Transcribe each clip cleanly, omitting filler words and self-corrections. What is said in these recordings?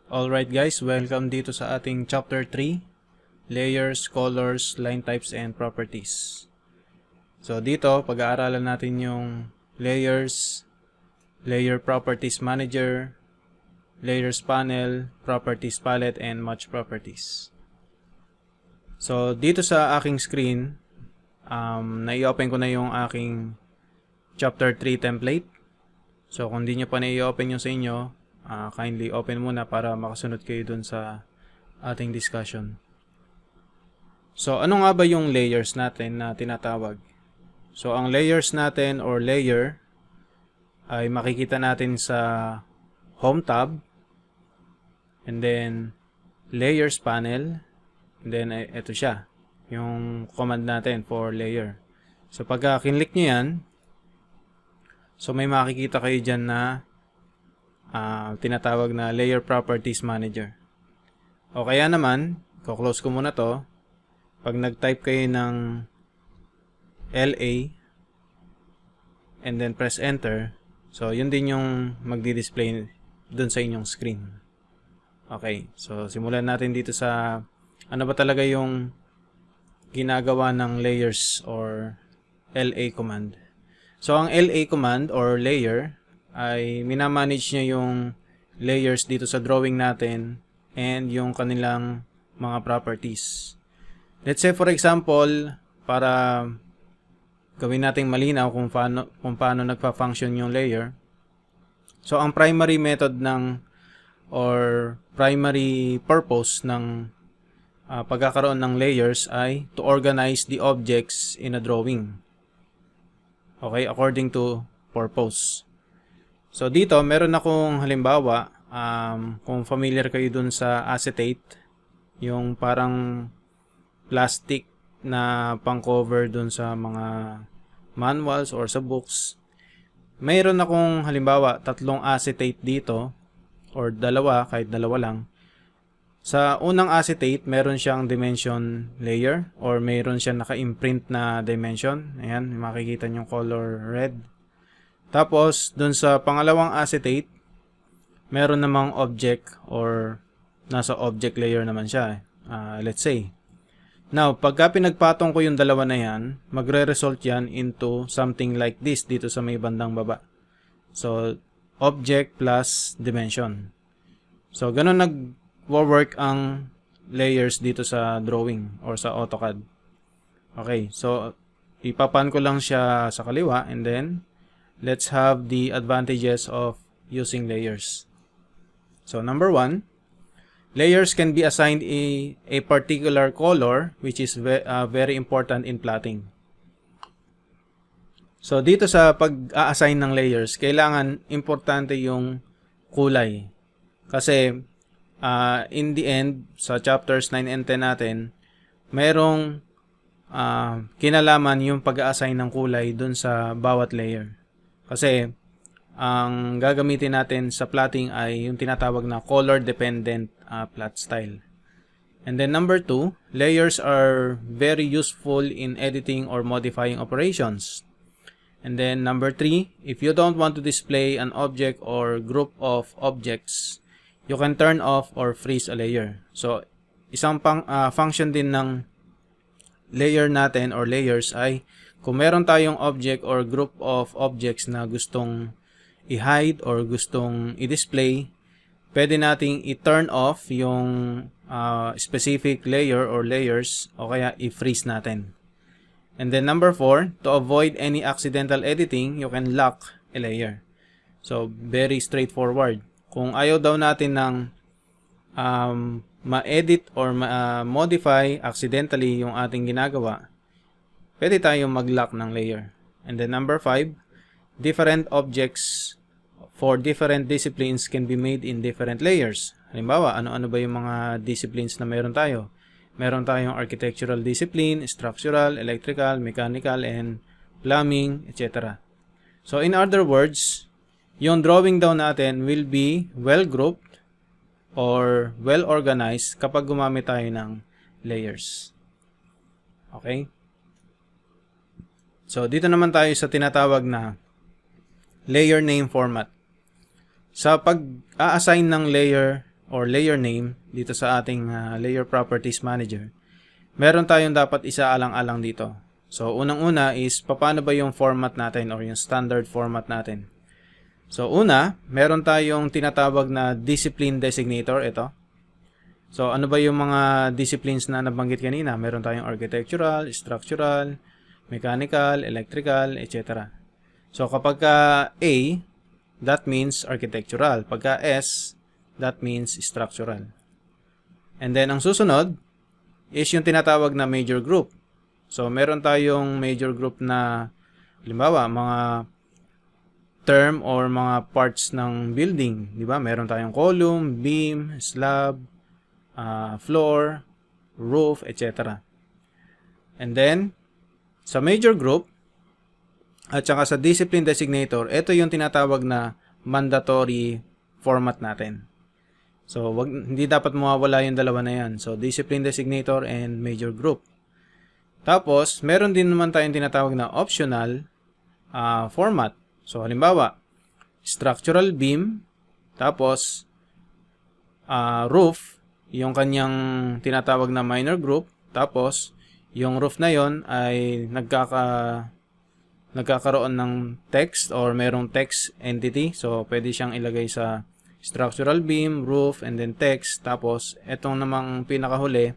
Alright guys, welcome dito sa ating chapter 3, Layers, Colors, Line Types, and Properties. So dito, pag-aaralan natin yung Layers, Layer Properties Manager, Layers Panel, Properties Palette, and Match Properties. So dito sa aking screen, nai-open ko na yung aking chapter 3 template. So kung di nyo pa nai-open yung sa inyo, kindly open muna para makasunod kayo dun sa ating discussion. So ano nga ba yung layers natin na tinatawag? So ang layers natin or layer ay makikita natin sa Home tab, and then Layers panel, and then ito siya, yung command natin for layer. So pag kinlik nyo yan, so may makikita kayo dyan na tinatawag na Layer Properties Manager. O kaya naman, close ko muna to. Pag nag-type kayo ng LA and then press enter, so yun din yung magdi-display dun sa inyong screen. Okay, so simulan natin dito sa ano ba talaga yung ginagawa ng layers or LA command. So ang LA command or layer ay minamanage niya yung layers dito sa drawing natin and yung kanilang mga properties. Let's say for example, para gawin nating malinaw kung paano nagfa-function yung layer. So ang primary method ng or primary purpose ng pagkakaroon ng layers ay to organize the objects in a drawing. Okay, according to purpose. So dito, meron akong halimbawa, kung familiar kayo dun sa acetate, yung parang plastic na pang-cover dun sa mga manuals or sa books. Mayroon akong halimbawa, 3 acetate dito, or dalawa, kahit dalawa lang. Sa unang acetate, meron siyang dimension layer, or meron siyang naka-imprint na dimension. Ayan, makikita nyo color red. Tapos, dun sa pangalawang acetate, meron namang object or nasa object layer naman siya. Let's say. Now, pagka pinagpatong ko yung dalawa na yan, magre-result yan into something like this dito sa may bandang baba. So, object plus dimension. So, ganun nag-work ang layers dito sa drawing or sa AutoCAD. Okay, so, ipapan ko lang siya sa kaliwa and then, let's have the advantages of using layers. So number 1, layers can be assigned a particular color which is very important in plotting. So dito sa pag-a-assign ng layers, kailangan importante yung kulay. Kasi in the end, sa chapters 9 and 10 natin, mayroong kinalaman yung pag-a-assign ng kulay dun sa bawat layer. Kasi, ang gagamitin natin sa plotting ay yung tinatawag na color-dependent plot style. And then number 2, layers are very useful in editing or modifying operations. And then number 3, if you don't want to display an object or group of objects, you can turn off or freeze a layer. So, isang function din ng layer natin or layers ay kung meron tayong object or group of objects na gustong i-hide or gustong i-display, pwede nating i-turn off yung specific layer or layers o kaya i-freeze natin. And then number 4, to avoid any accidental editing, you can lock a layer. So, very straightforward. Kung ayaw daw natin ng ma-edit or ma-modify accidentally yung ating ginagawa, pwede tayong mag-lock ng layer. And then number 5, different objects for different disciplines can be made in different layers. Halimbawa, ano-ano ba yung mga disciplines na meron tayo? Meron tayong architectural discipline, structural, electrical, mechanical, and plumbing, etc. So in other words, yung drawing daw natin will be well-grouped or well-organized kapag gumamit tayo ng layers. Okay? So, dito naman tayo sa tinatawag na layer name format. Sa pag-a-assign ng layer or layer name dito sa ating layer properties manager, meron tayong dapat isaalang-alang dito. So, unang-una is paano ba yung format natin or yung standard format natin. So, una, meron tayong tinatawag na discipline designator, ito. So, ano ba yung mga disciplines na nabanggit kanina? Meron tayong architectural, structural, mechanical, electrical, etc. So, kapag A, that means architectural. Pagka S, that means structural. And then, ang susunod is yung tinatawag na major group. So, meron tayong major group na, halimbawa, mga term or mga parts ng building. Diba? Meron tayong column, beam, slab, floor, roof, etc. And then, sa major group, at saka sa discipline designator, ito yung tinatawag na mandatory format natin. So, hindi dapat mawawala yung dalawa na yan. So, discipline designator and major group. Tapos, meron din naman tayong tinatawag na optional format. So, halimbawa, structural beam, tapos roof, yung kanyang tinatawag na minor group, tapos yung roof na yon ay nagkakaroon ng text or merong text entity. So, pwede siyang ilagay sa structural beam, roof, and then text. Tapos, etong namang pinakahuli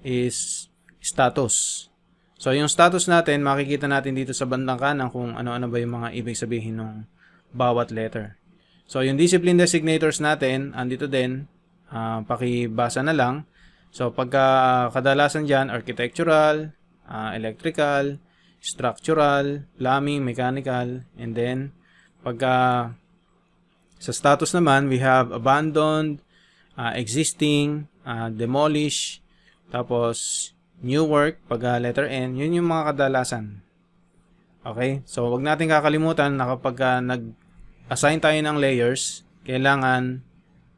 is status. So, yung status natin, makikita natin dito sa bandang kanan kung ano-ano ba yung mga ibig sabihin ng bawat letter. So, yung discipline designators natin, andito din, pakibasa na lang. So, pagka kadalasan dyan, architectural, electrical, structural, plumbing, mechanical, and then, pagka sa status naman, we have abandoned, existing, demolish, tapos new work, pag letter N, yun yung mga kadalasan. Okay? So, wag natin kakalimutan na kapag nag-assign tayo ng layers, kailangan,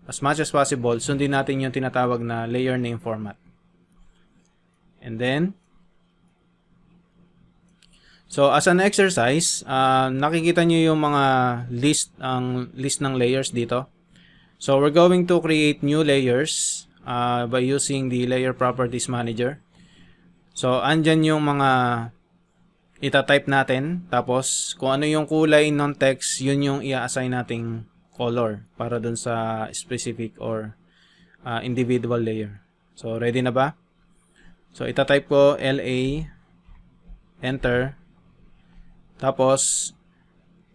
as much as possible, sundin natin yung tinatawag na layer name format. And then, so, as an exercise, nakikita nyo yung mga list ng layers dito. So, we're going to create new layers by using the layer properties manager. So, andyan yung mga ita-type natin. Tapos, kung ano yung kulay ng text, yun yung i-assign nating color para dun sa specific or individual layer. So, ready na ba? So, ita-type ko LA, enter. Tapos,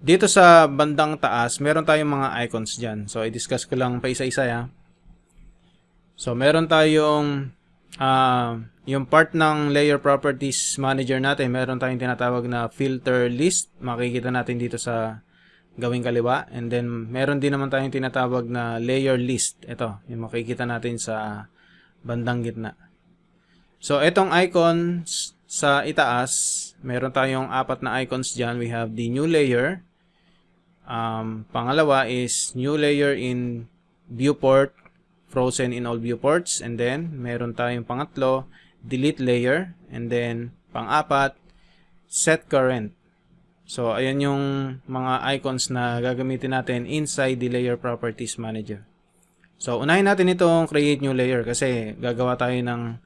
dito sa bandang taas, meron tayong mga icons dyan. So, i-discuss ko lang pa isa-isa ya. So, meron tayong yung part ng layer properties manager natin, meron tayong tinatawag na filter list. Makikita natin dito sa gawing kaliwa. And then, meron din naman tayong tinatawag na layer list. Ito, yung makikita natin sa bandang gitna. So, itong icons sa itaas, meron tayong 4 na icons dyan. We have the new layer. Pangalawa is new layer in viewport, frozen in all viewports. And then, meron tayong pangatlo, delete layer. And then, pang-apat, set current. So, ayan yung mga icons na gagamitin natin inside the layer properties manager. So, unahin natin itong create new layer kasi gagawa tayo ng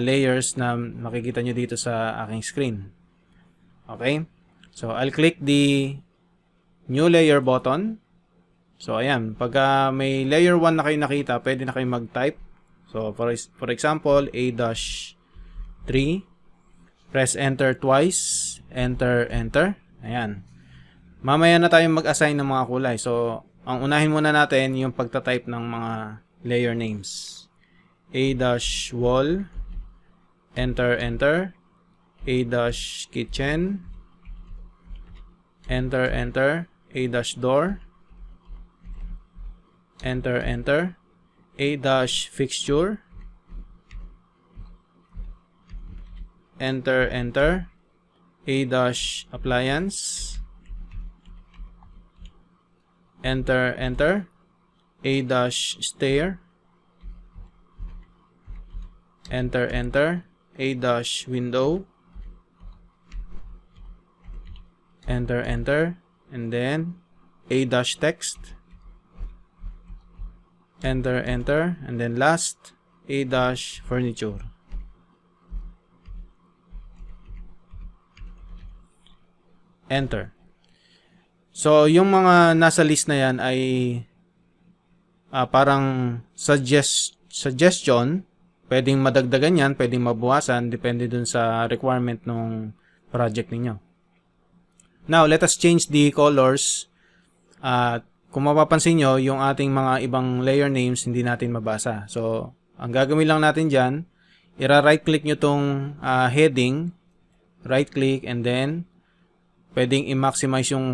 layers na makikita nyo dito sa aking screen. Okay? So, I'll click the new layer button. So, ayan. Pagka may layer 1 na kayo nakita, pwede na kayo mag-type. So, for example, A-3. Press enter twice. Enter, enter. Ayan. Mamaya na tayong mag-assign ng mga kulay. So, ang unahin muna natin yung pagta-type ng mga layer names. A-wall. Enter, enter. A-kitchen. Enter, enter. A-door. Enter, enter. A-fixture. Enter, enter. A-appliance. Enter, enter. A-stair. Enter, enter. A-window. Enter, enter. And then A-text. enter, enter, and then last, A-furniture. Enter. So, yung mga nasa list na yan ay parang suggestion. Pwedeng madagdagan yan, pwedeng mabawasan, depende dun sa requirement ng project ninyo. Now, let us change the colors. Kung mapapansin nyo, yung ating mga ibang layer names hindi natin mabasa. So, ang gagawin lang natin dyan, right click nyo tong heading, right click, and then pwedeng i-maximize yung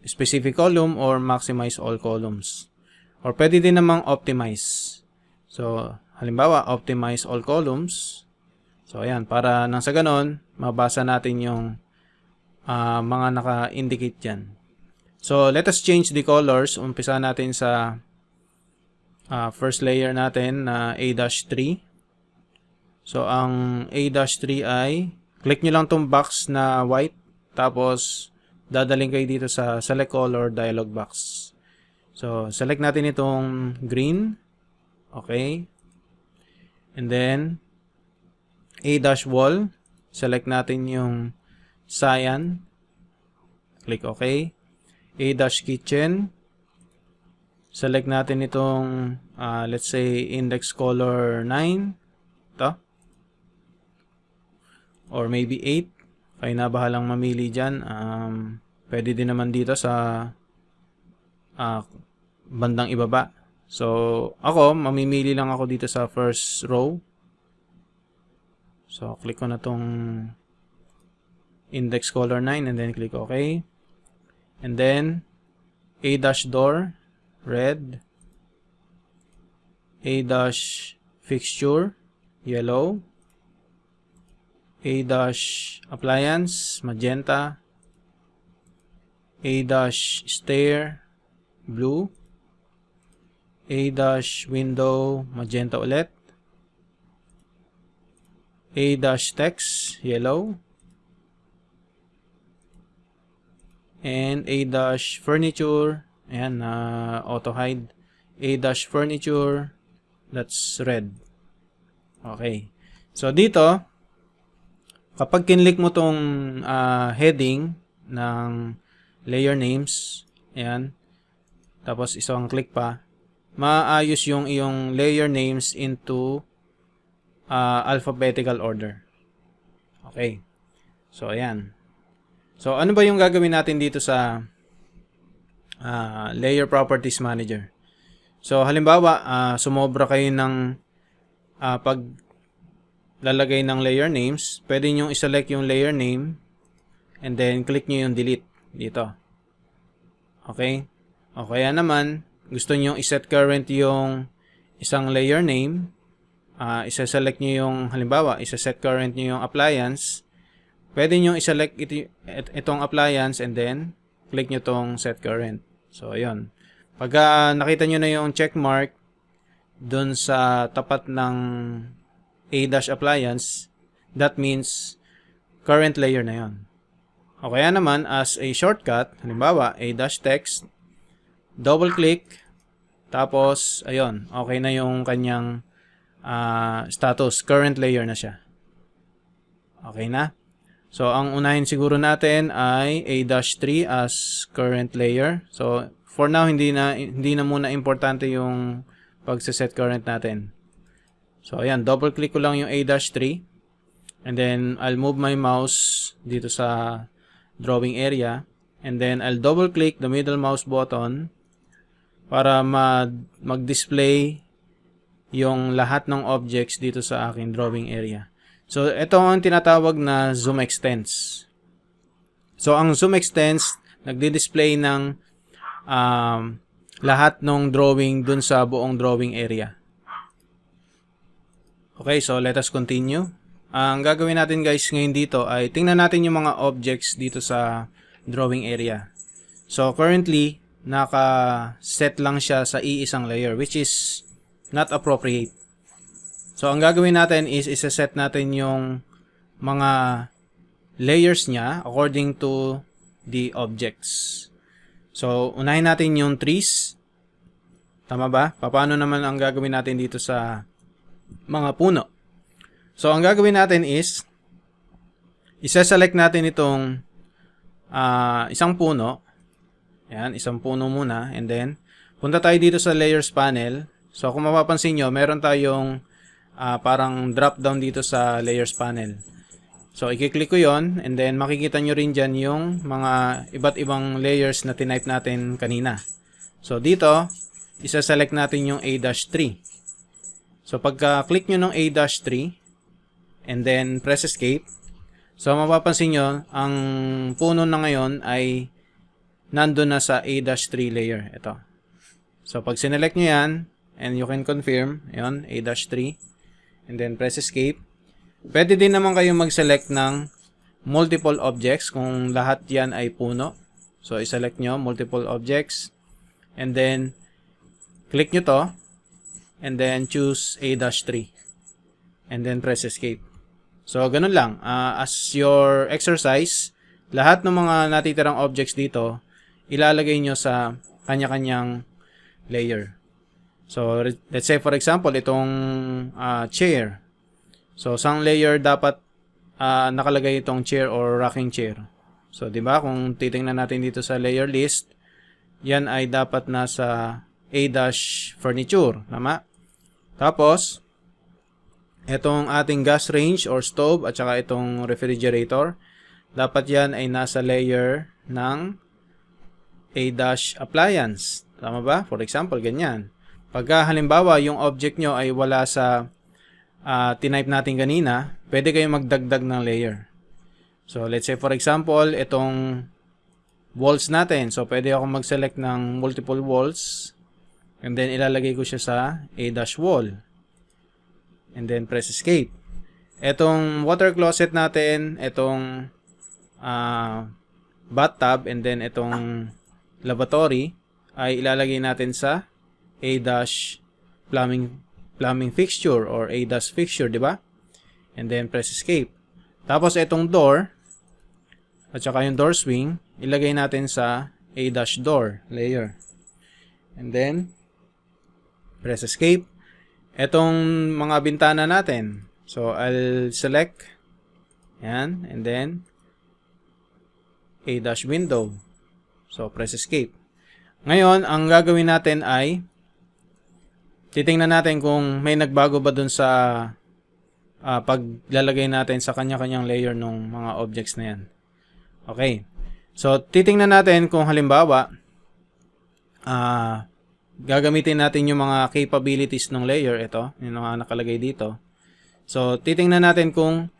specific column or maximize all columns. Or pwede din namang optimize. So, halimbawa, optimize all columns. So, ayan, para nang sa ganon, mabasa natin yung mga naka-indicate dyan. So, let us change the colors. Umpisa natin sa first layer natin na A-3. So, ang A-3 ay, click nyo lang tong box na white. Tapos, dadaling kayo dito sa select color dialog box. So, select natin itong green. Okay. And then, A-wall. Select natin yung cyan. Click OK. A-kitchen. Select natin itong, let's say, index color 9. Ito. Or maybe 8. Kayo na bahalang mamili dyan. Pwede din naman dito sa bandang ibaba. So, ako, mamimili lang ako dito sa first row. So, click ko na tong index color 9 and then click OK. And then, A-door, red. A-fixture, yellow. A-appliance, magenta. A-stair, blue. A-window, magenta ulit. A-text, yellow. And A-furniture, ayan, auto hide. A-furniture, that's red. Okay. So, dito, kapag kinlik mo tong heading ng layer names, ayan, tapos isang click pa, maayos yung iyong layer names into alphabetical order. Okay. So, ayan. So, ano ba yung gagawin natin dito sa Layer Properties Manager? So, halimbawa, sumobra kayo ng paglalagay ng layer names. Pwede nyo iselect yung layer name and then click nyo yung delete dito. Okay? O kaya naman, gusto nyo iset current yung isang layer name. Isa-select nyo yung, halimbawa, isa-set current nyo yung appliance. Pwede nyo iselect itong appliance and then click nyo tong set current. So, ayun. Pag nakita nyo na yung check mark dun sa tapat ng A-appliance, that means current layer na yon. O kaya naman, as a shortcut, halimbawa, A-text, double click, tapos, ayun, okay na yung kanyang status. Current layer na siya. Okay na? So, ang unahin siguro natin ay A-3 as current layer. So, for now, hindi na muna importante yung pagsiset current natin. So, ayan, double click ko lang yung A-3. And then, I'll move my mouse dito sa drawing area. And then, I'll double click the middle mouse button para mag-display yung lahat ng objects dito sa aking drawing area. So, ito ang tinatawag na zoom extents. So, ang zoom extents, nagdi-display ng lahat ng drawing dun sa buong drawing area. Okay, so let us continue. Ang gagawin natin guys ngayon dito ay tingnan natin yung mga objects dito sa drawing area. So, currently, naka-set lang siya sa iisang layer, which is not appropriate. So, ang gagawin natin is isa-set natin yung mga layers niya according to the objects. So, unahin natin yung trees. Tama ba? Paano naman ang gagawin natin dito sa mga puno? So, ang gagawin natin is, isa-select natin itong isang puno. Yan, isang puno muna. And then, punta tayo dito sa Layers panel. So, kung mapapansin nyo, meron tayong parang drop down dito sa Layers panel. So, i-click ko yon, and then makikita nyo rin dyan yung mga iba't ibang layers na tinype natin kanina. So, dito, isa-select natin yung A-3. So, pagka-click nyo ng A-3, and then press escape, so, mapapansin nyo, ang puno na ngayon ay nandun na sa A-3 layer. Ito. So, pag sinelect nyo yan, and you can confirm, yun, A-3, and then press escape, pwede din naman kayong mag-select ng multiple objects kung lahat yan ay puno. So, iselect nyo, multiple objects, and then, click nyo to, and then choose A-3, and then press escape. So, ganun lang. As your exercise, lahat ng mga natitirang objects dito, ilalagay nyo sa kanya-kanyang layer. So, let's say for example, itong chair. So, sang layer dapat nakalagay itong chair or rocking chair. So, di ba? Kung titingnan natin dito sa layer list, yan ay dapat nasa A-furniture. Tama? Tapos, itong ating gas range or stove at saka itong refrigerator, dapat yan ay nasa layer ng A-appliance. Tama ba? For example, ganyan. Pagka halimbawa yung object nyo ay wala sa tinype natin kanina, pwede kayong magdagdag ng layer. So, let's say for example, itong walls natin. So, pwede ako mag-select ng multiple walls. And then, ilalagay ko siya sa A-wall. And then, press escape. Itong water closet natin, itong bathtub, and then itong lavatory, ay ilalagay natin sa A-plumbing fixture or A-fixture, di ba? And then, press escape. Tapos, itong door, at saka yung door swing, ilagay natin sa A-door layer. And then, press escape. Itong mga bintana natin. So, I'll select. Yan. And then, A-window. So, press escape. Ngayon, ang gagawin natin ay titingnan natin kung may nagbago ba dun sa paglalagay natin sa kanya-kanyang layer ng mga objects na yan. Okay. So, titingnan natin kung halimbawa gagamitin natin yung mga capabilities ng layer. Ito, yung mga nakalagay dito. So, titingnan natin kung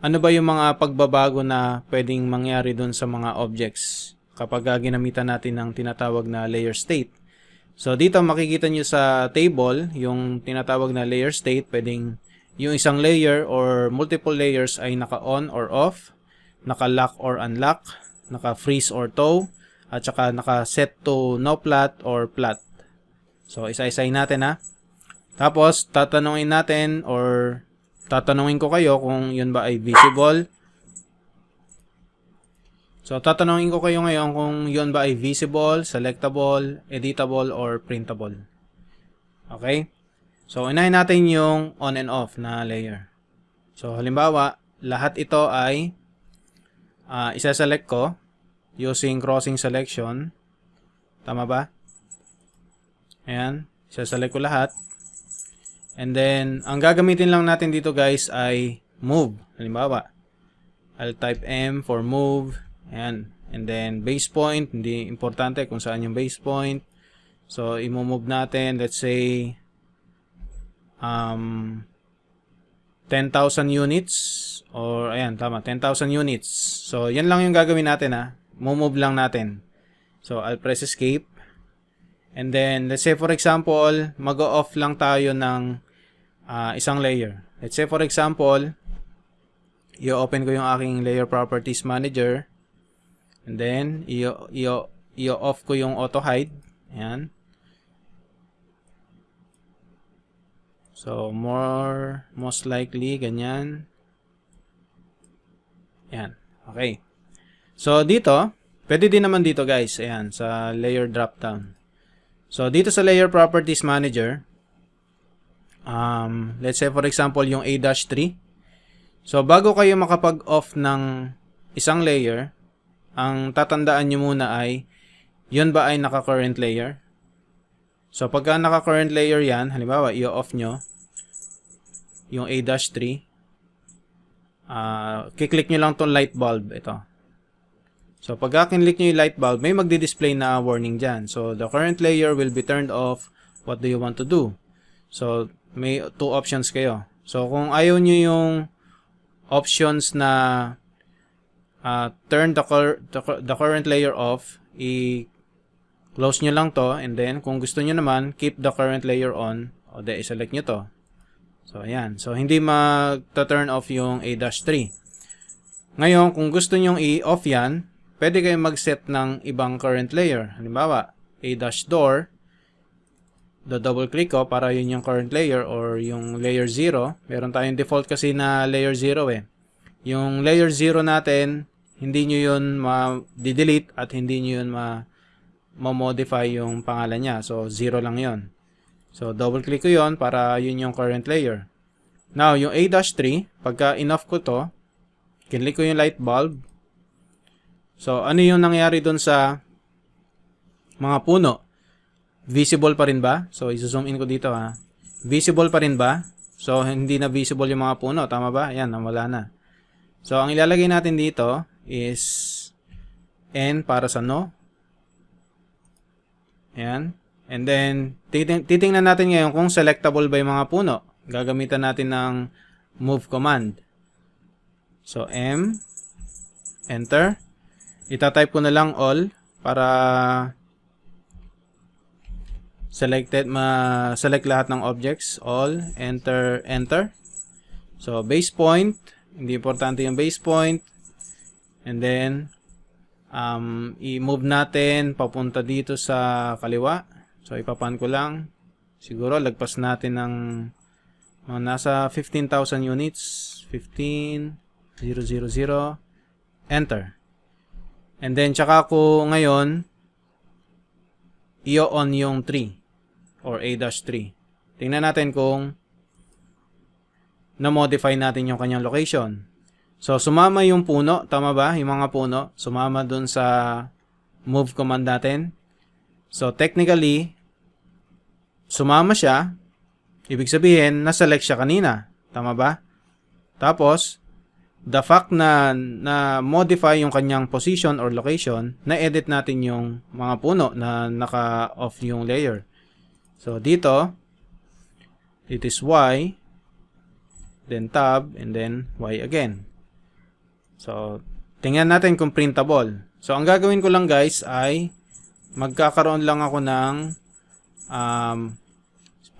ano ba yung mga pagbabago na pwedeng mangyari dun sa mga objects kapag ginamitan natin ng tinatawag na layer state. So, dito makikita nyo sa table yung tinatawag na layer state. Pwedeng yung isang layer or multiple layers ay naka-on or off, naka-lock or unlock, naka-freeze or tow, at saka naka-set to no plot or plot. So, isa-isahin natin ha. Tapos, tatanungin natin or tatanungin ko kayo kung yun ba ay visible. So, tatanungin ko kayo ngayon kung yun ba ay visible, selectable, editable, or printable. Okay? So, unahin natin yung on and off na layer. So, halimbawa, lahat ito ay isa-select ko using crossing selection. Tama ba? Ayan. Isa-select ko lahat. And then, ang gagamitin lang natin dito guys ay move. Halimbawa, I'll type M for move. Ayan. And then, base point. Hindi importante kung saan yung base point. So, i-move natin. Let's say, 10,000 units. Or, ayan, tama. 10,000 units. So, yan lang yung gagawin natin ha. Move lang natin. So, I'll press escape. And then, let's say for example, mag-off lang tayo ng isang layer. Let's say for example, i-open ko yung aking layer properties manager. And then, i-off ko yung auto hide. Ayan. So, most likely, ganyan. Ayan. Okay. So, dito, pwede din naman dito guys. Ayan, sa layer drop down. So, dito sa Layer Properties Manager, let's say for example, yung A-3. So, bago kayo makapag-off ng isang layer, ang tatandaan nyo muna ay, yun ba ay naka-current layer? So, pagka naka-current layer yan, halimbawa, i-off nyo yung A-3, kiklik nyo lang tong light bulb, ito. So, pagka kinlik nyo yung light bulb, may magdi-display na warning dyan. So, the current layer will be turned off. What do you want to do? So, may two options kayo. So, kung ayaw nyo yung options na turn the current layer off, i-close nyo lang to, and then, kung gusto nyo naman, keep the current layer on, o de, i-select nyo to. So, ayan. So, hindi mag-turn off yung A-3. Ngayon, kung gusto nyong i-off yan, pwede kayong mag-set ng ibang current layer. Halimbawa, A-door, double click ko para yun yung current layer or yung layer 0. Meron tayong default kasi na layer 0 eh. Yung layer 0 natin, hindi nyo yun ma-delete at hindi nyo yun ma-modify yung pangalan niya. So, 0 lang yun. So, double click ko yun para yun yung current layer. Now, yung A-3, pagka in-off ko to, kinlik ko yung light bulb. So, ano yung nangyari dun sa mga puno? Visible pa rin ba? So, i-zoom in ko dito ha. Visible pa rin ba? So, hindi na visible yung mga puno. Tama ba? Ayan, nawala na. So, ang ilalagay natin dito is N para sa no. Ayan. And then, titingnan natin ngayon kung selectable ba yung mga puno. Gagamitan natin ng move command. So, M, enter. Ita-type ko na lang all para select lahat ng objects. All, enter, enter. So, base point. Hindi importante yung base point. And then, i-move natin papunta dito sa kaliwa. So, ipapan ko lang. Siguro, lagpas natin ng nasa 15,000 units. 15,000, enter. And then, tsaka ko ngayon, i-on yung 3 or A-3. Tingnan natin kung na-modify natin yung kanyang location. So, sumama yung puno. Tama ba? Yung mga puno. Sumama dun sa move command natin. So, technically, sumama siya. Ibig sabihin, na-select siya kanina. Tama ba? Tapos, the fact na modify yung kanyang position or location, na-edit natin yung mga puno na naka-off yung layer. So, dito, it is Y, then tab, and then Y again. So, tingnan natin kung printable. So, ang gagawin ko lang guys ay magkakaroon lang ako ng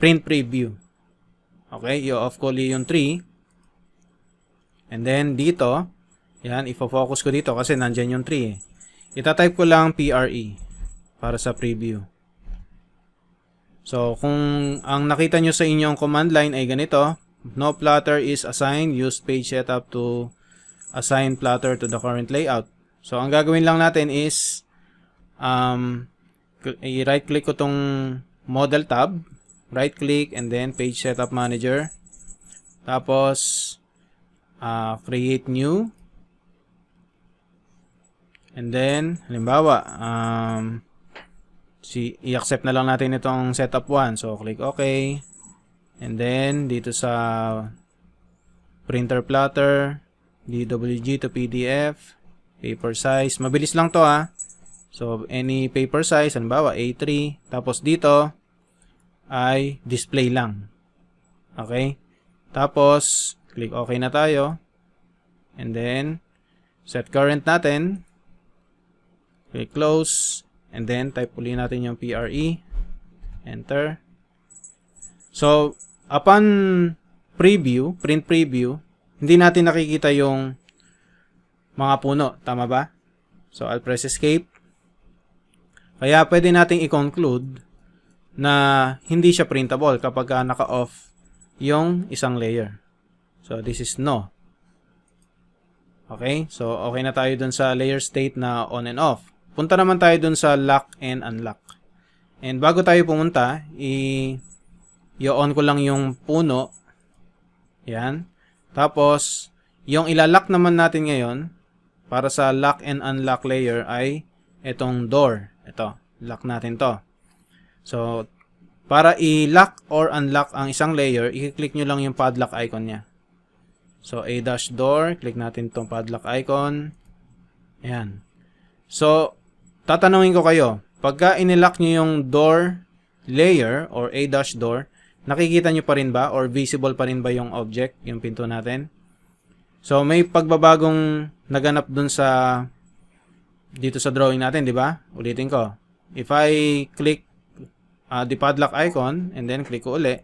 print preview. Okay, i-off ko yung 3. And then, dito, yan, ifo-focus ko dito kasi nandyan yung 3 eh. Ita-type ko lang PRE para sa preview. So, kung ang nakita nyo sa inyong command line ay ganito, no plotter is assigned, use page setup to assign plotter to the current layout. So, ang gagawin lang natin is, i-right-click ko tong model tab, right-click, and then page setup manager. Tapos, create new, and then halimbawa i-accept na lang natin itong setup 1. So click OK, and then dito sa printer plotter, DWG to PDF, paper size, mabilis lang to ha. So any paper size, halimbawa A3, tapos dito ay display lang. Okay, tapos click OK na tayo. And then, set current natin. Click close. And then, type ulit natin yung PRE. Enter. So, upon preview, print preview, hindi natin nakikita yung mga puno. Tama ba? So, I'll press escape. Kaya, pwede nating i-conclude na hindi siya printable kapag naka-off yung isang layer. So, this is no. Okay? So, okay na tayo dun sa layer state na on and off. Punta naman tayo dun sa lock and unlock. And bago tayo pumunta, i-on ko lang yung puno. Yan. Tapos, yung ilalock naman natin ngayon, para sa lock and unlock layer ay itong door. Ito, lock natin to. So, para i-lock or unlock ang isang layer, i-click nyo lang yung padlock icon niya. So, a-door, click natin itong padlock icon. Ayan. So, tatanungin ko kayo, pagka inilock nyo yung door layer or a-door, nakikita nyo pa rin ba or visible pa rin ba yung object, yung pinto natin? So, may pagbabagong naganap dun sa dito sa drawing natin, di ba? Ulitin ko. If I click the padlock icon and then click ko uli,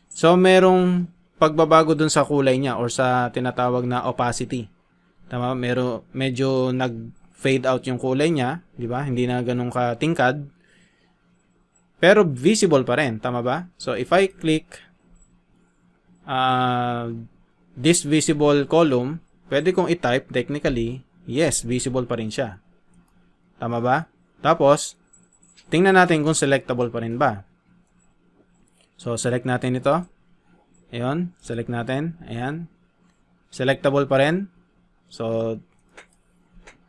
so merong pagbabago dun sa kulay niya or sa tinatawag na opacity. Tama? Medyo nag-fade out yung kulay niya, di ba? Hindi na ganun katingkad. Pero visible pa rin, tama ba? So if I click this visible column, pwede kong i-type technically, yes, visible pa rin siya. Tama ba? Tapos, tingnan natin kung selectable pa rin ba. So select natin ito. Ayun, select natin. Ayan. Selectable pa rin. So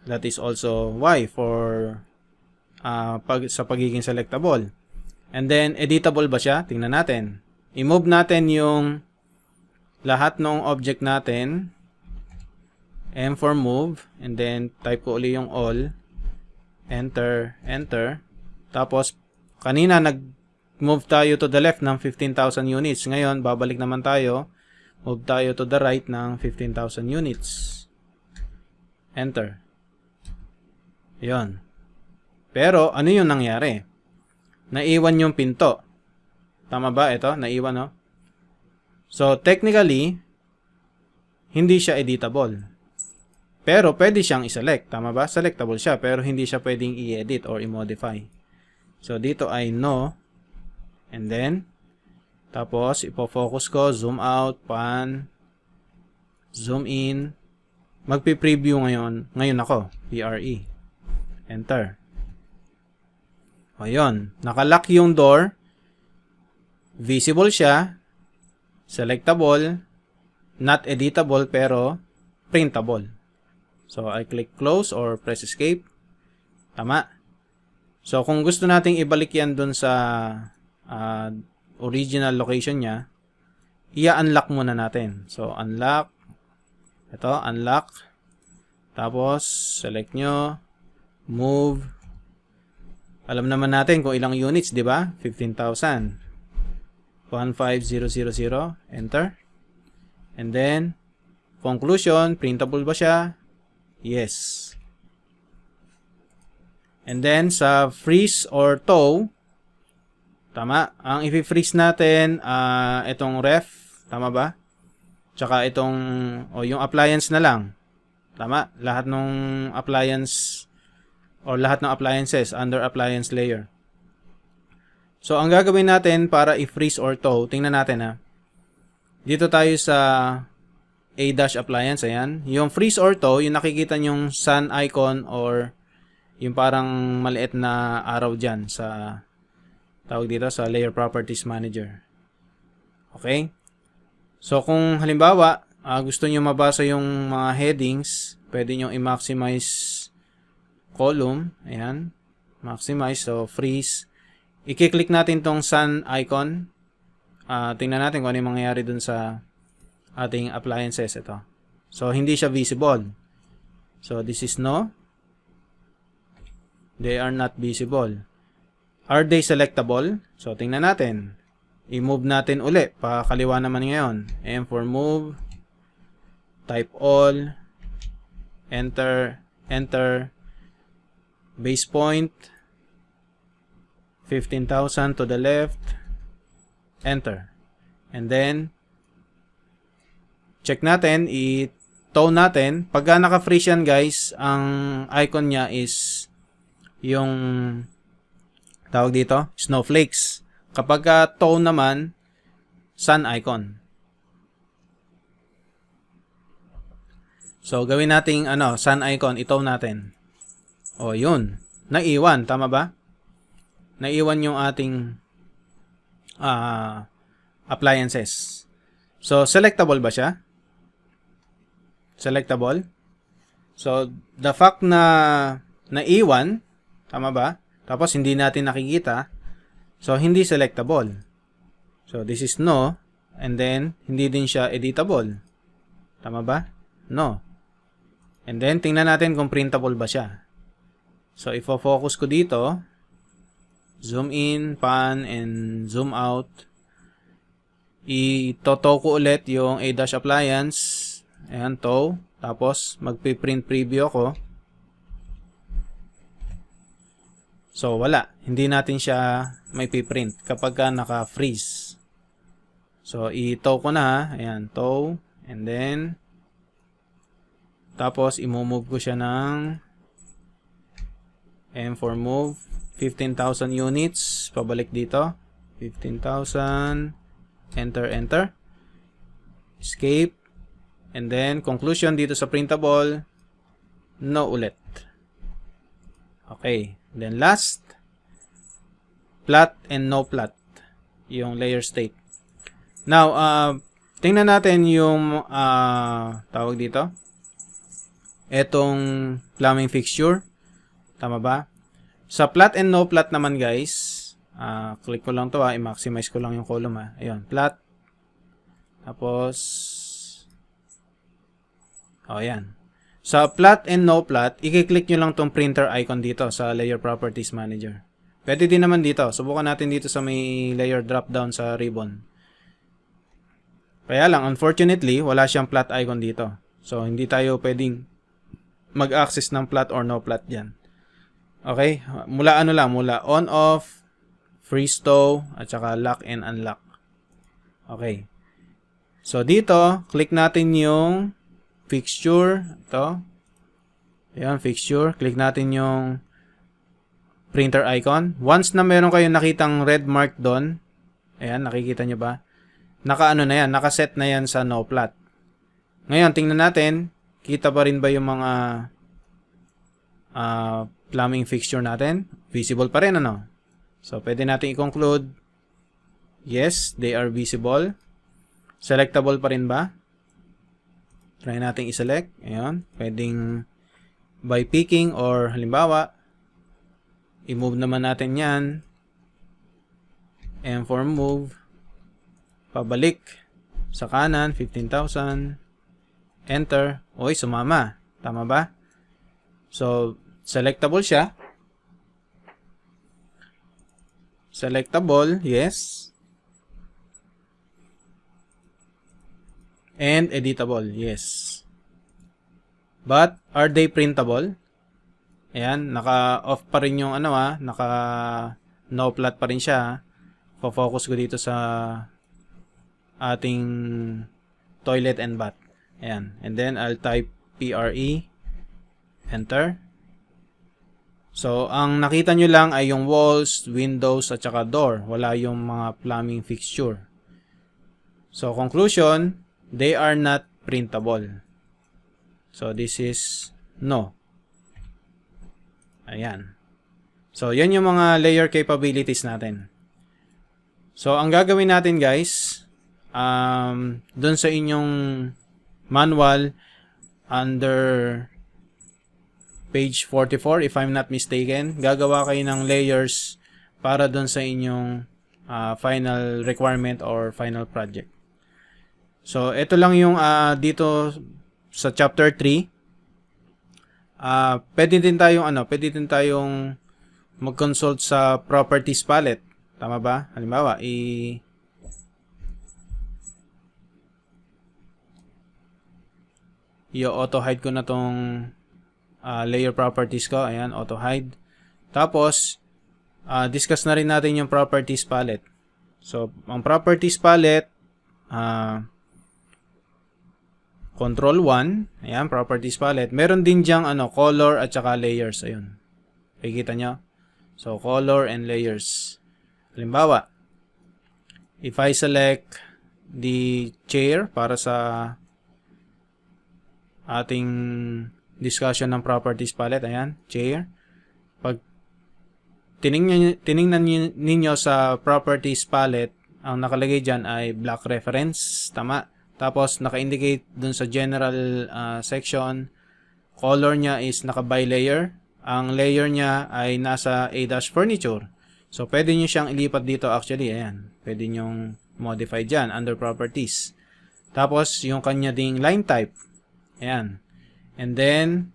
that is also why for sa pagiging selectable. And then, editable ba siya? Tingnan natin. I-move natin yung lahat ng object natin. M for move. And then, type ko uli yung all. Enter, enter. Tapos, kanina nag-move tayo to the left ng 15,000 units. Ngayon, babalik naman tayo. Move tayo to the right ng 15,000 units. Enter. Yun. Pero, ano yung nangyari? Naiwan yung pinto. Tama ba? Ito, naiwan, no? So, technically, hindi siya editable. Pero, pwede siyang iselect. Tama ba? Selectable siya, pero hindi siya pwedeng i-edit or i-modify. So, dito ay no. And then, tapos, ipo-focus ko, zoom out, pan, zoom in. Magpi-preview ngayon ako. PRE. Enter. O yun, nakalock yung door, visible siya, selectable, not editable pero printable. So I click close or press escape. Tama. So kung gusto nating ibalik yan dun sa original location niya, i-unlock muna natin. So unlock, ito, unlock, tapos select nyo, move. Alam naman natin kung ilang units, di ba? 15,000. 15000. Enter. And then, conclusion, printable ba siya? Yes. And then, sa freeze or tow, tama. Ang i-freeze natin, itong ref, tama ba? Tsaka itong, yung appliance na lang. Tama. Lahat ng appliance or lahat ng appliances under appliance layer. So, ang gagawin natin para i-freeze or tow, tingnan natin ha. Dito tayo sa A-appliance, ayan. Yung freeze or tow, yung nakikita nyong sun icon or yung parang maliit na araw dyan sa, tawag dito, sa Layer Properties Manager. Okay? So, kung halimbawa, gusto nyo mabasa yung mga headings, pwede nyo i-maximize column, ayan, maximize, so freeze. I-click natin tong sun icon. Tingnan natin kung ano yung mangyayari dun sa ating appliances. Ito. So, hindi siya visible. So, this is no. They are not visible. Are they selectable? So, tingnan natin. I-move natin uli. Pakaliwa naman ngayon. M for move. Type all. Enter. Enter. Base point, 15,000 to the left, enter. And then, check natin, i-tow natin. Pagka naka-freeze yan guys, ang icon niya is yung, tawag dito, snowflakes. Kapag tow naman, sun icon. So, gawin nating sun icon, i-tow natin. O, yun. Naiwan. Tama ba? naiwan yung ating appliances. So, selectable ba siya? Selectable. So, the fact na naiwan, tama ba? Tapos, hindi natin nakikita. So, hindi selectable. So, this is no. And then, hindi din siya editable. Tama ba? No. And then, tingnan natin kung printable ba siya. So, ifo-focus ko dito. Zoom in, pan, and zoom out. Ito-tow ko ulit yung A-dash appliance. Ayan, tow. Tapos, magpiprint preview ako. So, wala. Hindi natin siya may piprint kapag ka naka-freeze. So, i-tow ko na. Ayan, tow. And then, tapos, i-move ko siya ng M4 move. 15,000 units. Pabalik dito. 15,000. Enter, enter. Escape. And then, conclusion dito sa printable. No ulit. Okay. Then, last. Plot and no plot. Yung layer state. Now, tingnan natin yung tawag dito. Etong plumbing fixture. Tama ba? Sa plot and no plot naman guys, click ko lang to i-maximize ko lang yung column Ayun, plot. Tapos, ayan. Sa plot and no plot, i-click nyo lang tong printer icon dito sa Layer Properties Manager. Pwede din naman dito. Subukan natin dito sa may layer drop down sa ribbon. Kaya lang, unfortunately, wala siyang plot icon dito. So, hindi tayo pwedeng mag-access ng plot or no plot dyan. Okay? Mula mula on, off, freeze tow, at saka lock and unlock. Okay. So, dito, click natin yung fixture. Ito. Ayan, fixture. Click natin yung printer icon. Once na meron kayong nakitang red mark doon, ayan, nakikita nyo ba? Naka-ano na yan, nakaset na yan sa no plot. Ngayon, tingnan natin, kita pa rin ba yung mga plumbing fixture natin? Visible pa rin, ano? So, pwede natin i-conclude, yes, they are visible. Selectable pa rin ba? Try natin i-select. Ayan, pwedeng by picking or halimbawa, i-move naman natin yan. M4 move. Pabalik sa kanan, 15,000. Enter. Oy, sumama. Tama ba? So, selectable siya. Selectable, yes. And editable, yes. But, are they printable? Ayan, naka-off pa rin yung naka-no plot pa rin siya. Focus ko dito sa ating toilet and bath. Ayan, and then I'll type PRE. Enter. So, ang nakita nyo lang ay yung walls, windows, at saka door. Wala yung mga plumbing fixture. So, conclusion, they are not printable. So, this is no. Ayan. So, yan yung mga layer capabilities natin. So, ang gagawin natin guys, dun sa inyong manual, under page 44, if I'm not mistaken, gagawa kayo ng layers para dun sa inyong final requirement or final project. So, ito lang yung dito sa chapter 3. Pwede din tayong mag-consult sa properties palette. Tama ba? Halimbawa, i-auto-hide ko na tong layer properties ko. Ayan, auto-hide. Tapos, discuss na rin natin yung properties palette. So, ang properties palette, control 1. Ayan, properties palette. Meron din dyang color at saka layers. Ayun. Nakikita nyo? So, color and layers. Halimbawa, if I select the chair para sa ating discussion ng properties palette, ayan, chair. Pag tiningnan ninyo sa properties palette, ang nakalagay dyan ay black reference, tama. Tapos naka-indicate dun sa general section, color niya is naka by layer. Ang layer niya ay nasa A-furniture. So pwede niyo siyang ilipat dito actually, ayan. Pwede niyo modify dyan under properties. Tapos yung kanya ding line type, ayan. And then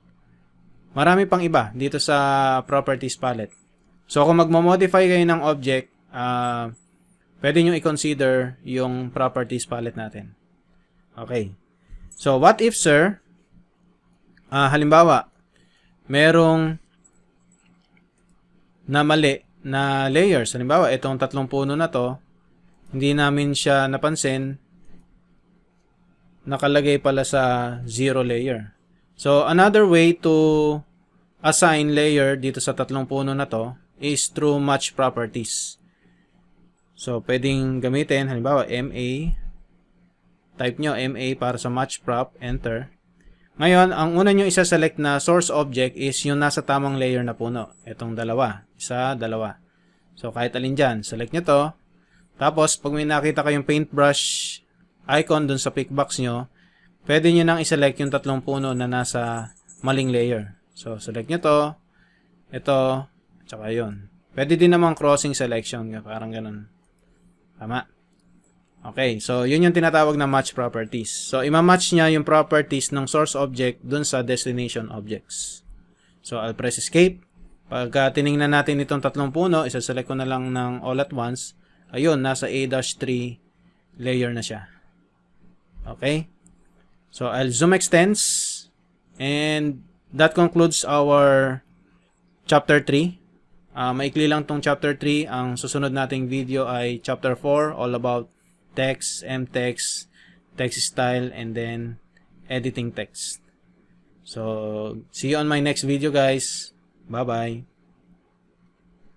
marami pang iba dito sa properties palette. So, kung magmo-modify kayo ng object, pwede nyo i-consider yung properties palette natin. Okay. So, what if, sir, halimbawa, merong na mali na layers. Halimbawa, itong 3 puno na to, hindi namin siya napansin, nakalagay pala sa 0 layer. So, another way to assign layer dito sa 3 puno na to is through match properties. So, pwedeng gamitin, halimbawa, MA. Type nyo MA para sa match prop, enter. Ngayon, ang una nyo isa-select na source object is yung nasa tamang layer na puno. Itong dalawa. Isa, dalawa. So, kahit alin dyan, select nyo to. Tapos, pag may nakita kayong paintbrush icon dun sa pick box nyo, pwede nyo nang iselect yung 3 puno na nasa maling layer. So, select nyo to, ito, tsaka yun. Pwede din namang crossing selection, parang ganun. Tama? Okay, so yun yung tinatawag na match properties. So, ima-match niya yung properties ng source object dun sa destination objects. So, I'll press escape. Pagka tiningnan natin itong 3 puno, isa-select ko na lang ng all at once. Ayun, nasa A-3 layer na siya. Okay? So, I'll zoom extends. And that concludes our chapter 3. Maikli lang tong chapter 3. Ang susunod nating video ay chapter 4, all about text, mtext, text style, and then editing text. So, see you on my next video, guys. Bye-bye.